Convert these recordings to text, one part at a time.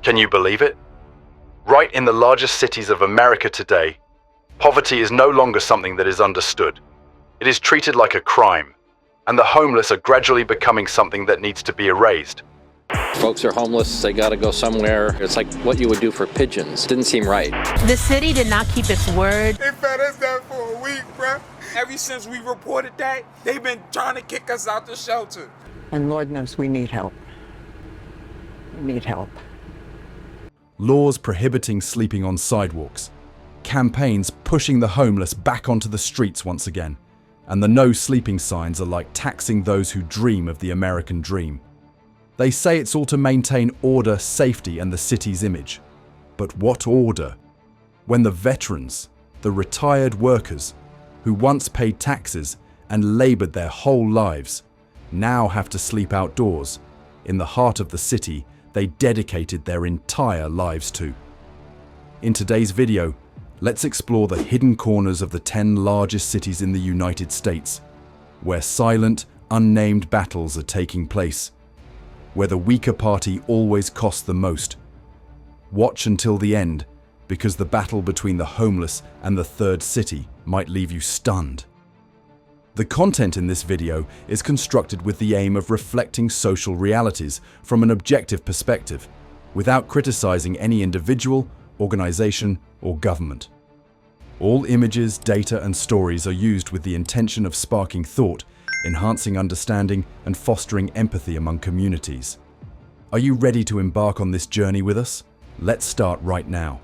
Can you believe it? Right in the largest cities of America today, poverty is no longer something that is understood. It is treated like a crime, and the homeless are gradually becoming something that needs to be erased. Folks are homeless, they gotta go somewhere. It's like what you would do for pigeons. Didn't seem right. The city did not keep its word. They fed us that for a week, bruh. Ever since we reported that, they've been trying to kick us out the shelter. And Lord knows we need help. We need help. Laws prohibiting sleeping on sidewalks. Campaigns pushing the homeless back onto the streets once again. And the no sleeping signs are like taxing those who dream of the American dream. They say it's all to maintain order, safety, and the city's image. But what order? When the veterans, the retired workers, who once paid taxes and labored their whole lives, now have to sleep outdoors, in the heart of the city they dedicated their entire lives to. In today's video, let's explore the hidden corners of the 10 largest cities in the United States, where silent, unnamed battles are taking place, where the weaker party always costs the most. Watch until the end, because the battle between the homeless and the third city might leave you stunned. The content in this video is constructed with the aim of reflecting social realities from an objective perspective, without criticizing any individual, organization, or government. All images, data, and stories are used with the intention of sparking thought, enhancing understanding, and fostering empathy among communities. Are you ready to embark on this journey with us? Let's start right now.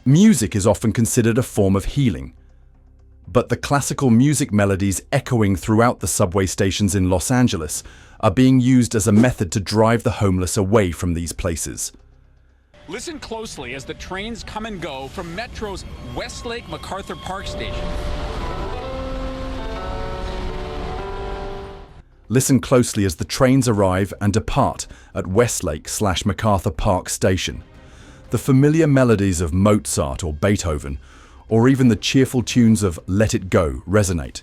Music is often considered a form of healing, but the classical music melodies echoing throughout the subway stations in Los Angeles are being used as a method to drive the homeless away from these places. Listen closely as the trains come and go from Metro's Westlake MacArthur Park station. Listen closely as the trains arrive and depart at Westlake/MacArthur Park station. The familiar melodies of Mozart or Beethoven, or even the cheerful tunes of Let It Go resonate,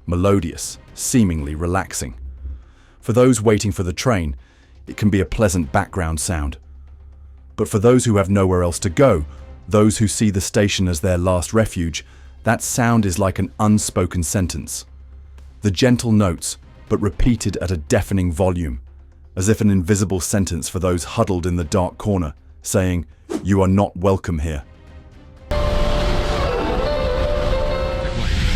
melodious, seemingly relaxing. For those waiting for the train, it can be a pleasant background sound. But for those who have nowhere else to go, those who see the station as their last refuge, that sound is like an unspoken sentence. The gentle notes, but repeated at a deafening volume, as if an invisible sentence for those huddled in the dark corner, saying, "You are not welcome here."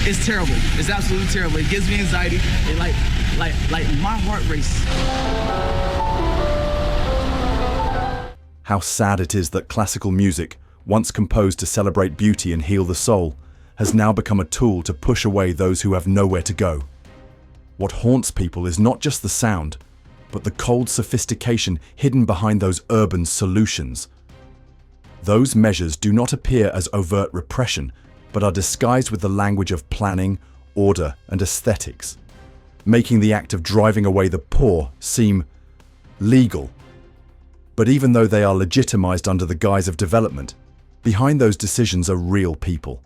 It's terrible. It's absolutely terrible. It gives me anxiety. It like my heart races. How sad it is that classical music, once composed to celebrate beauty and heal the soul, has now become a tool to push away those who have nowhere to go. What haunts people is not just the sound, but the cold sophistication hidden behind those urban solutions. Those measures do not appear as overt repression, but are disguised with the language of planning, order, and aesthetics, making the act of driving away the poor seem legal. But even though they are legitimized under the guise of development, behind those decisions are real people.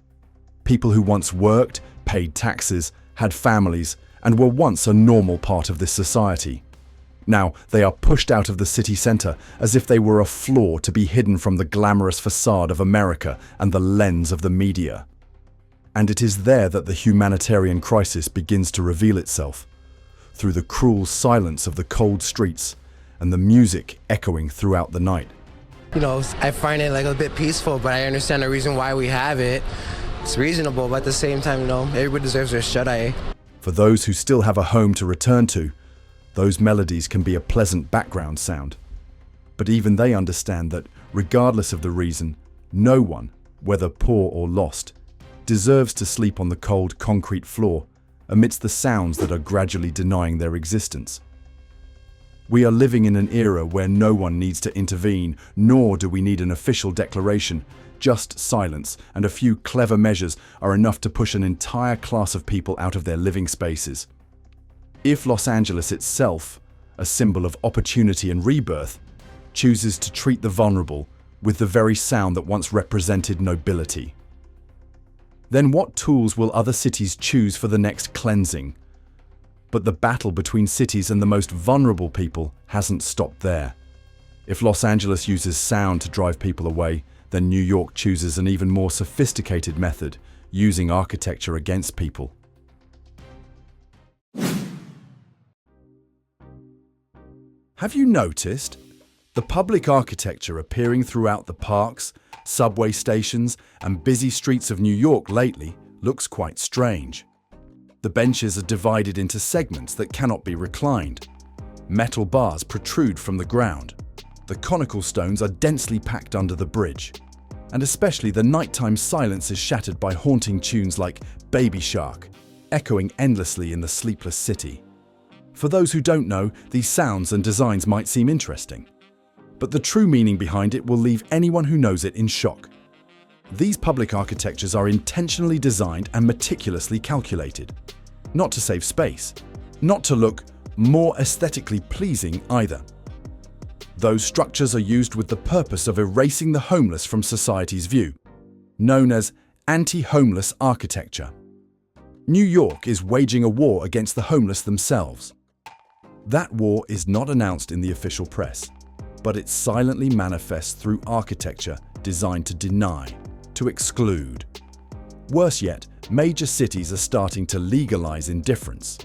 People who once worked, paid taxes, had families, and were once a normal part of this society. Now, they are pushed out of the city center as if they were a flaw to be hidden from the glamorous facade of America and the lens of the media. And it is there that the humanitarian crisis begins to reveal itself, through the cruel silence of the cold streets and the music echoing throughout the night. You know, I find it like a bit peaceful, but I understand the reason why we have it. It's reasonable, but at the same time, you know, everybody deserves their shut-eye. For those who still have a home to return to, those melodies can be a pleasant background sound. But even they understand that, regardless of the reason, no one, whether poor or lost, deserves to sleep on the cold concrete floor amidst the sounds that are gradually denying their existence. We are living in an era where no one needs to intervene, nor do we need an official declaration. Just silence and a few clever measures are enough to push an entire class of people out of their living spaces. If Los Angeles itself, a symbol of opportunity and rebirth, chooses to treat the vulnerable with the very sound that once represented nobility, then what tools will other cities choose for the next cleansing? But the battle between cities and the most vulnerable people hasn't stopped there. If Los Angeles uses sound to drive people away, then New York chooses an even more sophisticated method, using architecture against people. Have you noticed? The public architecture appearing throughout the parks, subway stations, and busy streets of New York lately looks quite strange. The benches are divided into segments that cannot be reclined. Metal bars protrude from the ground. The conical stones are densely packed under the bridge. And especially the nighttime silence is shattered by haunting tunes like Baby Shark, echoing endlessly in the sleepless city. For those who don't know, these sounds and designs might seem interesting. But the true meaning behind it will leave anyone who knows it in shock. These public architectures are intentionally designed and meticulously calculated. Not to save space, not to look more aesthetically pleasing either. Those structures are used with the purpose of erasing the homeless from society's view, known as anti-homeless architecture. New York is waging a war against the homeless themselves. That war is not announced in the official press, but it silently manifests through architecture designed to deny, to exclude. Worse yet, major cities are starting to legalize indifference.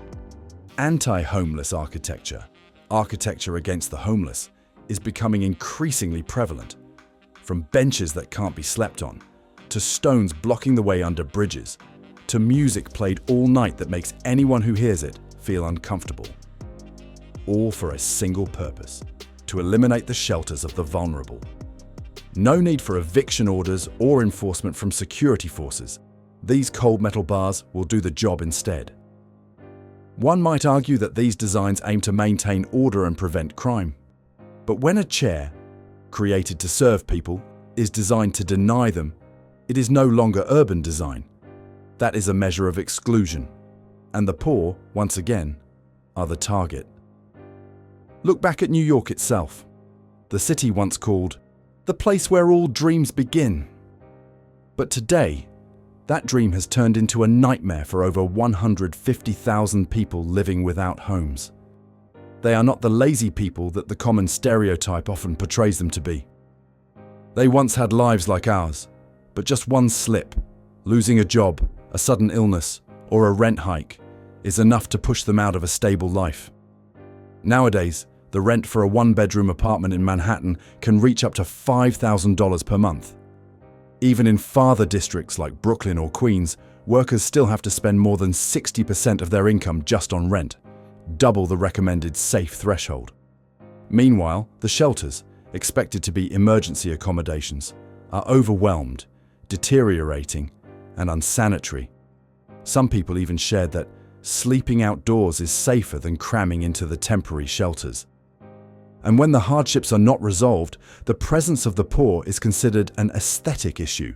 Anti-homeless architecture, architecture against the homeless, is becoming increasingly prevalent. From benches that can't be slept on, to stones blocking the way under bridges, to music played all night that makes anyone who hears it feel uncomfortable. All for a single purpose: to eliminate the shelters of the vulnerable. No need for eviction orders or enforcement from security forces. These cold metal bars will do the job instead. One might argue that these designs aim to maintain order and prevent crime. But when a chair, created to serve people, is designed to deny them, it is no longer urban design. That is a measure of exclusion. And the poor, once again, are the target. Look back at New York itself. The city once called the place where all dreams begin. But today, that dream has turned into a nightmare for over 150,000 people living without homes. They are not the lazy people that the common stereotype often portrays them to be. They once had lives like ours, but just one slip, losing a job, a sudden illness, or a rent hike, is enough to push them out of a stable life. Nowadays, the rent for a one-bedroom apartment in Manhattan can reach up to $5,000 per month. Even in farther districts like Brooklyn or Queens, workers still have to spend more than 60% of their income just on rent, double the recommended safe threshold. Meanwhile, the shelters, expected to be emergency accommodations, are overwhelmed, deteriorating, and unsanitary. Some people even shared that sleeping outdoors is safer than cramming into the temporary shelters. And when the hardships are not resolved, the presence of the poor is considered an aesthetic issue.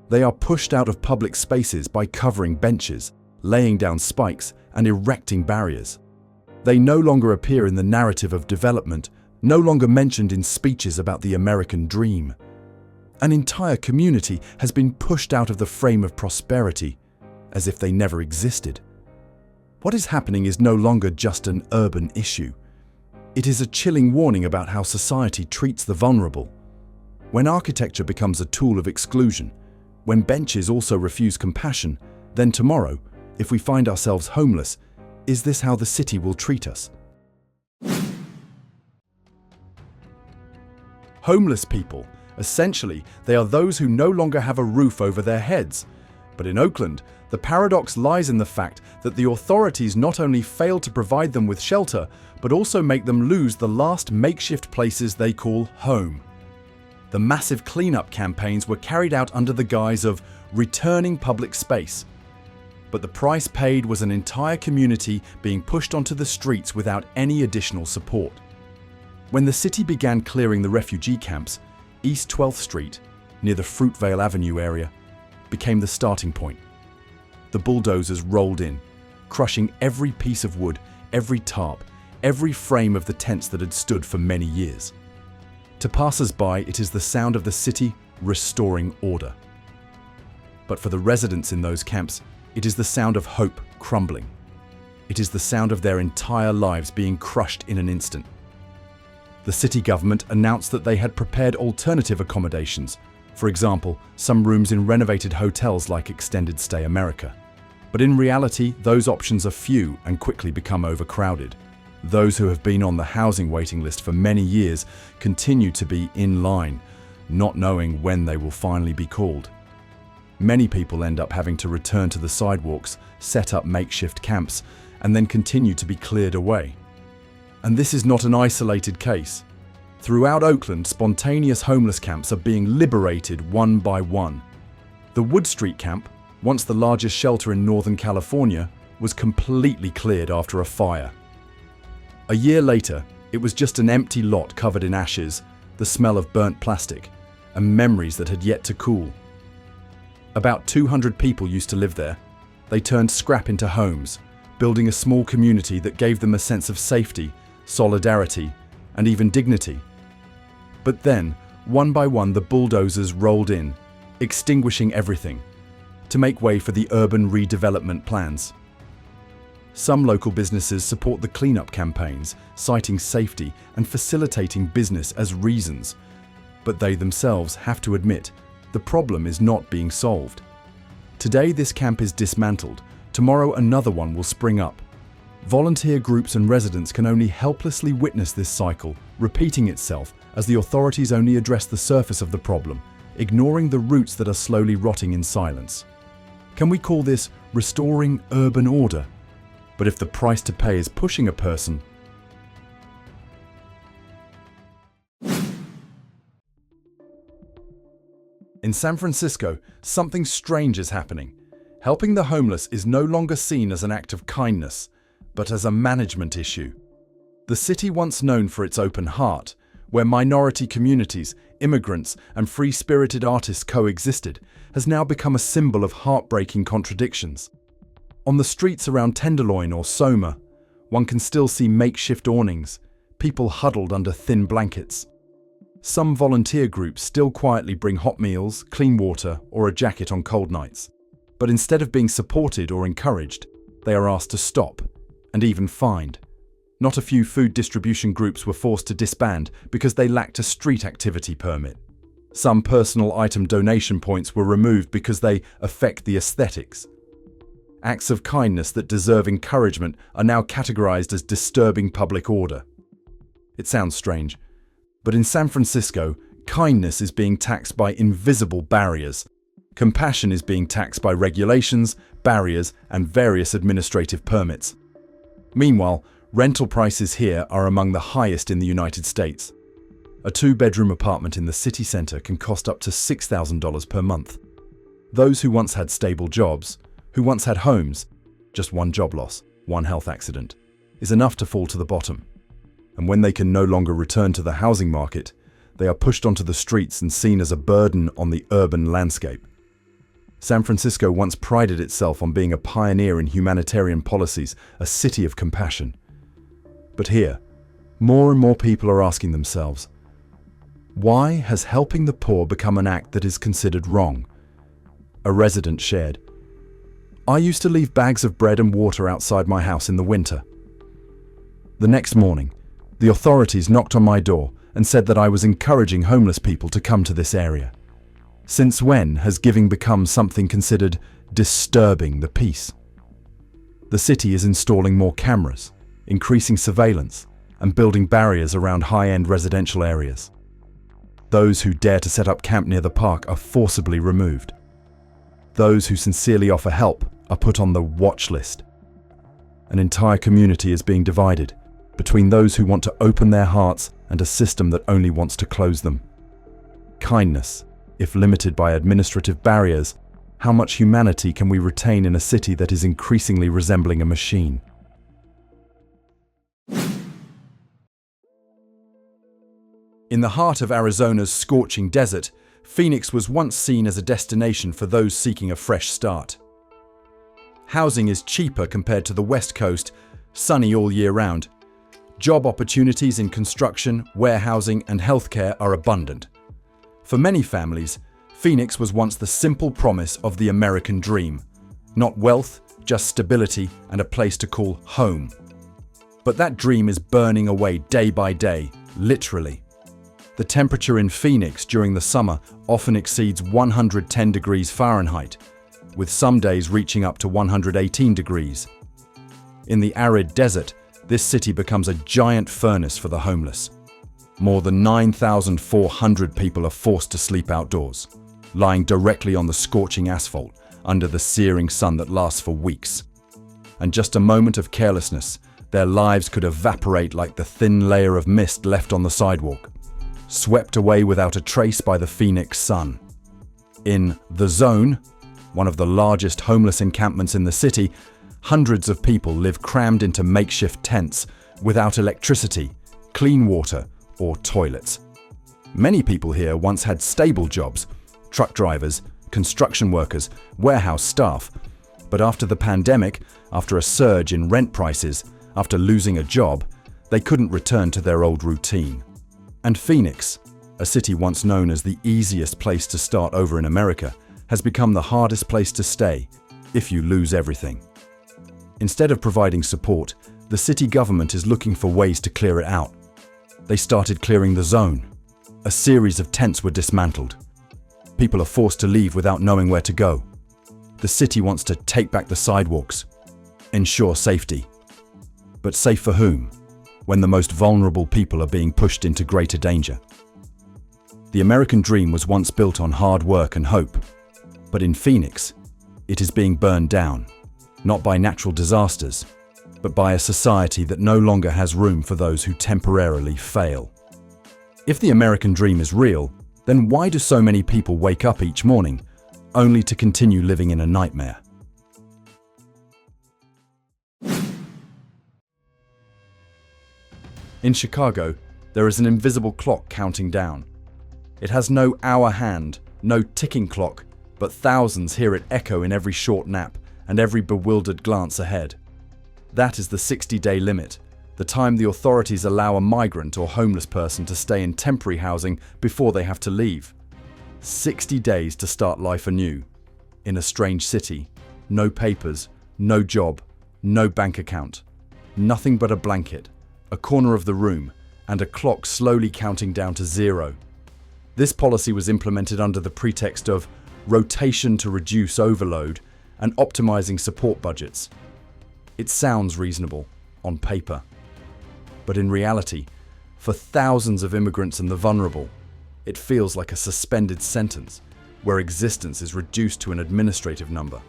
They are pushed out of public spaces by covering benches, laying down spikes, and erecting barriers. They no longer appear in the narrative of development, no longer mentioned in speeches about the American dream. An entire community has been pushed out of the frame of prosperity, as if they never existed. What is happening is no longer just an urban issue. It is a chilling warning about how society treats the vulnerable. When architecture becomes a tool of exclusion, when benches also refuse compassion, then tomorrow, if we find ourselves homeless, is this how the city will treat us? Homeless people. Essentially, they are those who no longer have a roof over their heads. But in Oakland, the paradox lies in the fact that the authorities not only fail to provide them with shelter, but also make them lose the last makeshift places they call home. The massive cleanup campaigns were carried out under the guise of returning public space. But the price paid was an entire community being pushed onto the streets without any additional support. When the city began clearing the refugee camps, East 12th Street, near the Fruitvale Avenue area, became the starting point. The bulldozers rolled in, crushing every piece of wood, every tarp, every frame of the tents that had stood for many years. To passers-by, it is the sound of the city restoring order. But for the residents in those camps, it is the sound of hope crumbling. It is the sound of their entire lives being crushed in an instant. The city government announced that they had prepared alternative accommodations, for example, some rooms in renovated hotels like Extended Stay America. But in reality, those options are few and quickly become overcrowded. Those who have been on the housing waiting list for many years continue to be in line, not knowing when they will finally be called. Many people end up having to return to the sidewalks, set up makeshift camps, and then continue to be cleared away. And this is not an isolated case. Throughout Oakland, spontaneous homeless camps are being liberated one by one. The Wood Street camp, once the largest shelter in Northern California, was completely cleared after a fire. A year later, it was just an empty lot covered in ashes, the smell of burnt plastic, and memories that had yet to cool. About 200 people used to live there. They turned scrap into homes, building a small community that gave them a sense of safety, solidarity, and even dignity. But then, one by one, the bulldozers rolled in, extinguishing everything, to make way for the urban redevelopment plans. Some local businesses support the cleanup campaigns, citing safety and facilitating business as reasons. But they themselves have to admit the problem is not being solved. Today this camp is dismantled, tomorrow another one will spring up. Volunteer groups and residents can only helplessly witness this cycle, repeating itself as the authorities only address the surface of the problem, ignoring the roots that are slowly rotting in silence. Can we call this restoring urban order? But if the price to pay is pushing a person, in San Francisco, something strange is happening. Helping the homeless is no longer seen as an act of kindness, but as a management issue. The city once known for its open heart, where minority communities, immigrants, and free-spirited artists coexisted, has now become a symbol of heartbreaking contradictions. On the streets around Tenderloin or Soma, one can still see makeshift awnings, people huddled under thin blankets. Some volunteer groups still quietly bring hot meals, clean water, or a jacket on cold nights. But instead of being supported or encouraged, they are asked to stop, and even fined. Not a few food distribution groups were forced to disband because they lacked a street activity permit. Some personal item donation points were removed because they affect the aesthetics. Acts of kindness that deserve encouragement are now categorized as disturbing public order. It sounds strange, but in San Francisco, kindness is being taxed by invisible barriers. Compassion is being taxed by regulations, barriers, and various administrative permits. Meanwhile, rental prices here are among the highest in the United States. A two-bedroom apartment in the city center can cost up to $6,000 per month. Those who once had stable jobs, who once had homes, just one job loss, one health accident, is enough to fall to the bottom. And when they can no longer return to the housing market, they are pushed onto the streets and seen as a burden on the urban landscape. San Francisco once prided itself on being a pioneer in humanitarian policies, a city of compassion. But here, more and more people are asking themselves, why has helping the poor become an act that is considered wrong? A resident shared, "I used to leave bags of bread and water outside my house in the winter. The next morning, the authorities knocked on my door and said that I was encouraging homeless people to come to this area. Since when has giving become something considered disturbing the peace?" The city is installing more cameras, increasing surveillance, and building barriers around high-end residential areas. Those who dare to set up camp near the park are forcibly removed. Those who sincerely offer help are put on the watch list. An entire community is being divided between those who want to open their hearts and a system that only wants to close them. Kindness, if limited by administrative barriers, how much humanity can we retain in a city that is increasingly resembling a machine? In the heart of Arizona's scorching desert, Phoenix was once seen as a destination for those seeking a fresh start. Housing is cheaper compared to the West Coast, sunny all year round. Job opportunities in construction, warehousing, and healthcare are abundant. For many families, Phoenix was once the simple promise of the American dream. Not wealth, just stability and a place to call home. But that dream is burning away day by day, literally. The temperature in Phoenix during the summer often exceeds 110 degrees Fahrenheit, with some days reaching up to 118 degrees. In the arid desert, this city becomes a giant furnace for the homeless. More than 9,400 people are forced to sleep outdoors, lying directly on the scorching asphalt under the searing sun that lasts for weeks. And just a moment of carelessness, their lives could evaporate like the thin layer of mist left on the sidewalk, swept away without a trace by the Phoenix sun. In The Zone, one of the largest homeless encampments in the city, hundreds of people live crammed into makeshift tents without electricity, clean water, or toilets. Many people here once had stable jobs, truck drivers, construction workers, warehouse staff. But after the pandemic, after a surge in rent prices, after losing a job, they couldn't return to their old routine. And Phoenix, a city once known as the easiest place to start over in America, has become the hardest place to stay if you lose everything. Instead of providing support, the city government is looking for ways to clear it out. They started clearing the zone. A series of tents were dismantled. People are forced to leave without knowing where to go. The city wants to take back the sidewalks, ensure safety. But safe for whom, when the most vulnerable people are being pushed into greater danger? The American dream was once built on hard work and hope. But in Phoenix, it is being burned down, not by natural disasters, but by a society that no longer has room for those who temporarily fail. If the American dream is real, then why do so many people wake up each morning only to continue living in a nightmare? In Chicago, there is an invisible clock counting down. It has no hour hand, no ticking clock, but thousands hear it echo in every short nap and every bewildered glance ahead. That is the 60-day limit, the time the authorities allow a migrant or homeless person to stay in temporary housing before they have to leave. 60 days to start life anew. In a strange city, no papers, no job, no bank account. Nothing but a blanket, a corner of the room, and a clock slowly counting down to zero. This policy was implemented under the pretext of rotation to reduce overload and optimizing support budgets. It sounds reasonable on paper, but in reality, for thousands of immigrants and the vulnerable, it feels like a suspended sentence where existence is reduced to an administrative number.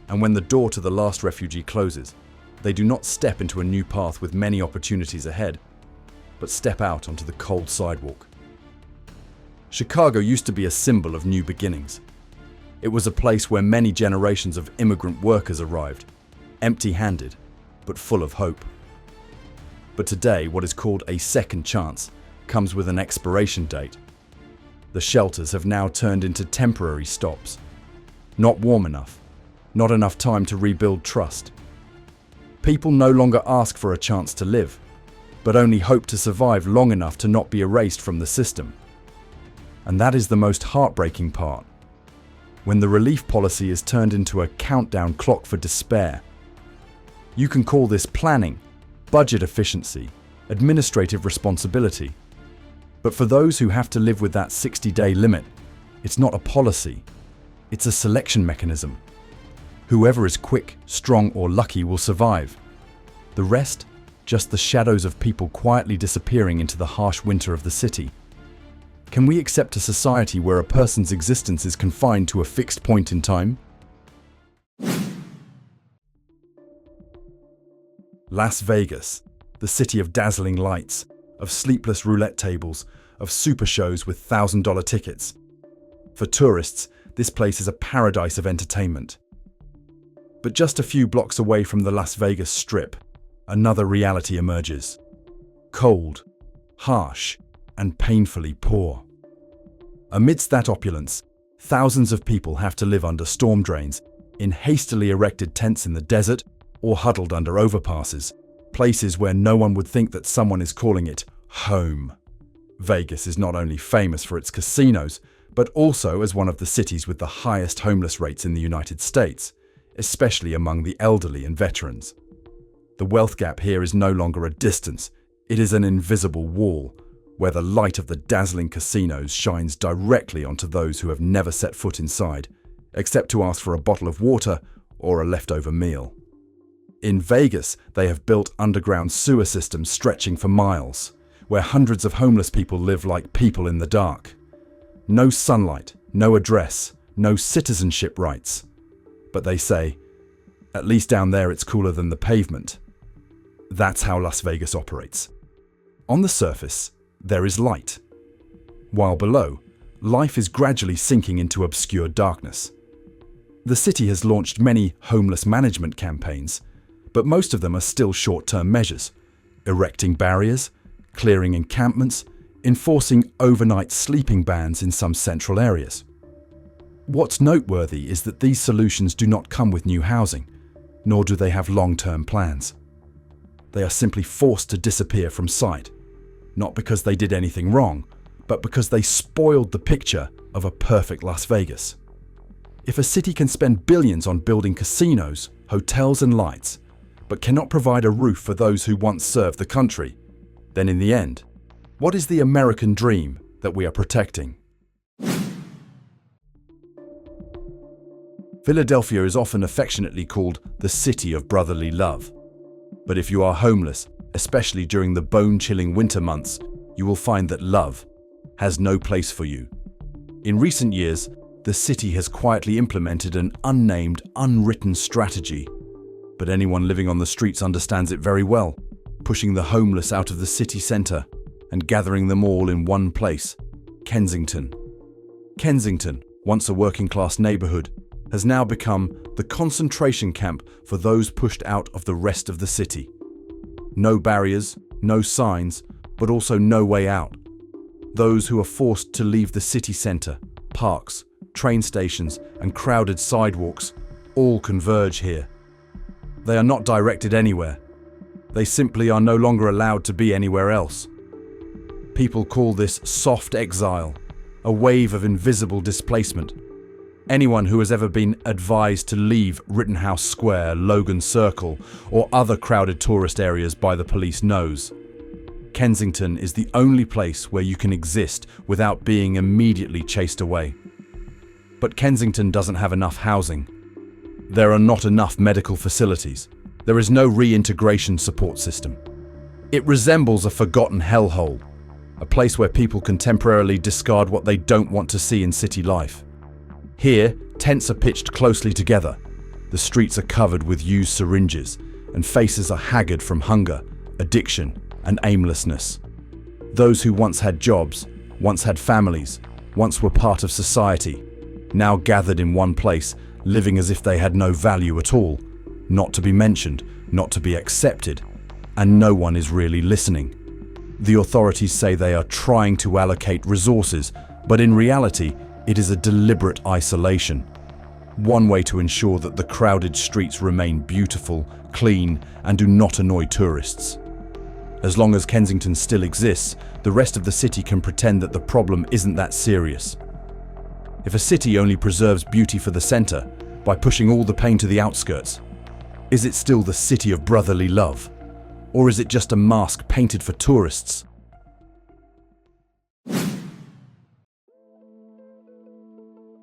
And when the door to the last refugee closes, they do not step into a new path with many opportunities ahead, but step out onto the cold sidewalk. Chicago used to be a symbol of new beginnings. It was a place where many generations of immigrant workers arrived, empty-handed, but full of hope. But today, what is called a second chance comes with an expiration date. The shelters have now turned into temporary stops. Not warm enough, not enough time to rebuild trust. People no longer ask for a chance to live, but only hope to survive long enough to not be erased from the system. And that is the most heartbreaking part. When the relief policy is turned into a countdown clock for despair. You can call this planning, budget efficiency, administrative responsibility. But for those who have to live with that 60-day limit, it's not a policy, it's a selection mechanism. Whoever is quick, strong, or lucky will survive. The rest, just the shadows of people quietly disappearing into the harsh winter of the city. Can we accept a society where a person's existence is confined to a fixed point in time? Las Vegas, the city of dazzling lights, of sleepless roulette tables, of super shows with $1,000 tickets. For tourists, this place is a paradise of entertainment. But just a few blocks away from the Las Vegas Strip, another reality emerges. Cold, harsh, and painfully poor. Amidst that opulence, thousands of people have to live under storm drains, in hastily erected tents in the desert, or huddled under overpasses, places where no one would think that someone is calling it home. Vegas is not only famous for its casinos, but also as one of the cities with the highest homeless rates in the United States. especially among the elderly and veterans. The wealth gap here is no longer a distance, it is an invisible wall, where the light of the dazzling casinos shines directly onto those who have never set foot inside, except to ask for a bottle of water or a leftover meal. In Vegas, they have built underground sewer systems stretching for miles, where hundreds of homeless people live like people in the dark. No sunlight, no address, no citizenship rights. But they say, at least down there it's cooler than the pavement. That's how Las Vegas operates. On the surface, there is light, while below, life is gradually sinking into obscure darkness. The city has launched many homeless management campaigns, but most of them are still short-term measures, erecting barriers, clearing encampments, enforcing overnight sleeping bans in some central areas. What's noteworthy is that these solutions do not come with new housing, nor do they have long-term plans. They are simply forced to disappear from sight, not because they did anything wrong, but because they spoiled the picture of a perfect Las Vegas. If a city can spend billions on building casinos, hotels and lights, but cannot provide a roof for those who once served the country, then in the end, what is the American dream that we are protecting? Philadelphia is often affectionately called the city of brotherly love. But if you are homeless, especially during the bone-chilling winter months, you will find that love has no place for you. In recent years, the city has quietly implemented an unnamed, unwritten strategy. But anyone living on the streets understands it very well, pushing the homeless out of the city centre and gathering them all in one place, Kensington. Kensington, once a working-class neighbourhood, has now become the concentration camp for those pushed out of the rest of the city. No barriers, no signs, but also no way out. Those who are forced to leave the city centre, parks, train stations and crowded sidewalks all converge here. They are not directed anywhere. They simply are no longer allowed to be anywhere else. People call this soft exile, a wave of invisible displacement. Anyone who has ever been advised to leave Rittenhouse Square, Logan Circle, or other crowded tourist areas by the police knows. Kensington is the only place where you can exist without being immediately chased away. But Kensington doesn't have enough housing. There are not enough medical facilities. There is no reintegration support system. It resembles a forgotten hellhole, a place where people can temporarily discard what they don't want to see in city life. Here, tents are pitched closely together. The streets are covered with used syringes, and faces are haggard from hunger, addiction, and aimlessness. Those who once had jobs, once had families, once were part of society, now gathered in one place, living as if they had no value at all, not to be mentioned, not to be accepted, and no one is really listening. The authorities say they are trying to allocate resources, but in reality, it is a deliberate isolation. One way to ensure that the crowded streets remain beautiful, clean, and do not annoy tourists. As long as Kensington still exists, the rest of the city can pretend that the problem isn't that serious. If a city only preserves beauty for the center, by pushing all the pain to the outskirts, is it still the city of brotherly love? Or is it just a mask painted for tourists?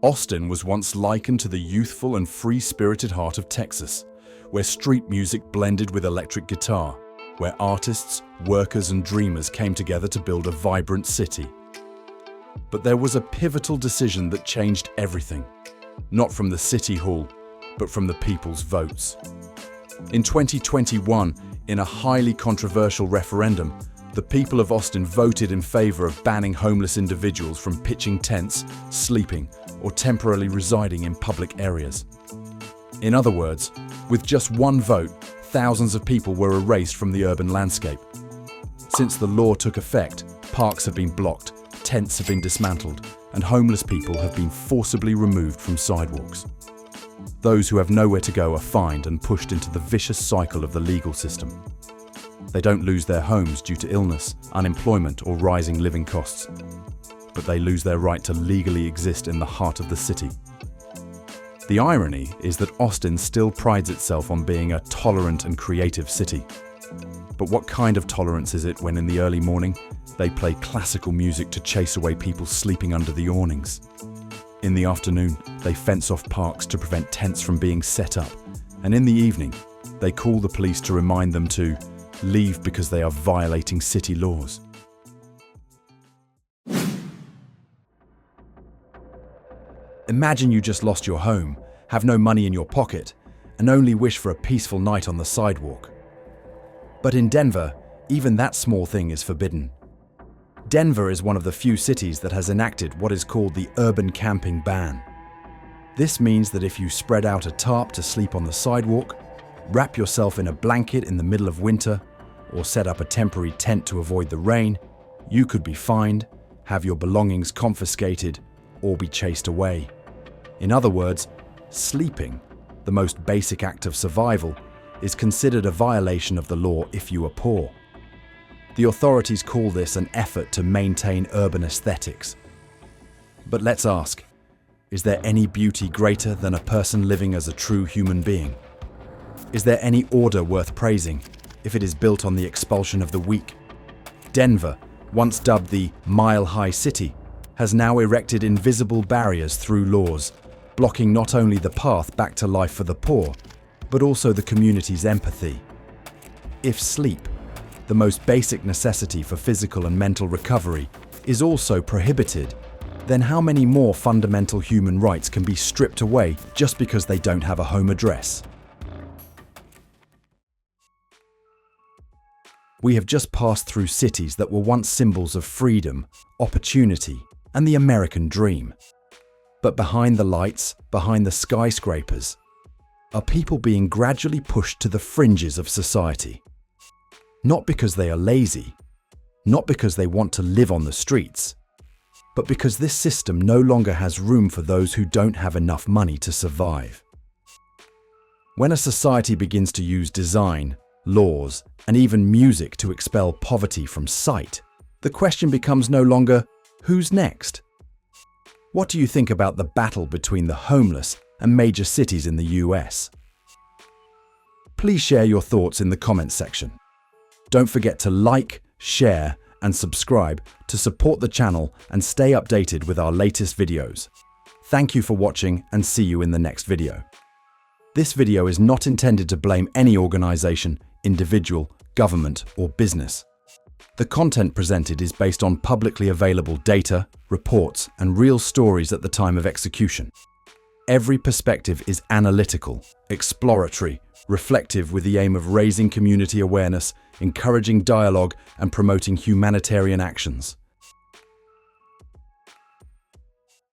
Austin was once likened to the youthful and free-spirited heart of Texas, where street music blended with electric guitar, where artists, workers and dreamers came together to build a vibrant city. But there was a pivotal decision that changed everything, not from the city hall, but from the people's votes. In 2021, in a highly controversial referendum, the people of Austin voted in favor of banning homeless individuals from pitching tents, sleeping, or temporarily residing in public areas. In other words, with just one vote, thousands of people were erased from the urban landscape. Since the law took effect, parks have been blocked, tents have been dismantled, and homeless people have been forcibly removed from sidewalks. Those who have nowhere to go are fined and pushed into the vicious cycle of the legal system. They don't lose their homes due to illness, unemployment, or rising living costs, but they lose their right to legally exist in the heart of the city. The irony is that Austin still prides itself on being a tolerant and creative city. But what kind of tolerance is it when in the early morning they play classical music to chase away people sleeping under the awnings? In the afternoon, they fence off parks to prevent tents from being set up. And in the evening, they call the police to remind them to leave because they are violating city laws. Imagine you just lost your home, have no money in your pocket, and only wish for a peaceful night on the sidewalk. But in Denver, even that small thing is forbidden. Denver is one of the few cities that has enacted what is called the urban camping ban. This means that if you spread out a tarp to sleep on the sidewalk, wrap yourself in a blanket in the middle of winter, or set up a temporary tent to avoid the rain, you could be fined, have your belongings confiscated, or be chased away. In other words, sleeping, the most basic act of survival, is considered a violation of the law if you are poor. The authorities call this an effort to maintain urban aesthetics. But let's ask, is there any beauty greater than a person living as a true human being? Is there any order worth praising if it is built on the expulsion of the weak? Denver, once dubbed the mile-high city, has now erected invisible barriers through laws, blocking not only the path back to life for the poor, but also the community's empathy. If sleep, the most basic necessity for physical and mental recovery, is also prohibited, then how many more fundamental human rights can be stripped away just because they don't have a home address? We have just passed through cities that were once symbols of freedom, opportunity, and the American dream. But behind the lights, behind the skyscrapers, are people being gradually pushed to the fringes of society. Not because they are lazy, not because they want to live on the streets, but because this system no longer has room for those who don't have enough money to survive. When a society begins to use design, laws, and even music to expel poverty from sight, the question becomes no longer, who's next? What do you think about the battle between the homeless and major cities in the US? Please share your thoughts in the comments section. Don't forget to like, share, and subscribe to support the channel and stay updated with our latest videos. Thank you for watching and see you in the next video. This video is not intended to blame any organization, individual, government, or business. The content presented is based on publicly available data, reports, and real stories at the time of execution. Every perspective is analytical, exploratory, reflective with the aim of raising community awareness, encouraging dialogue, and promoting humanitarian actions.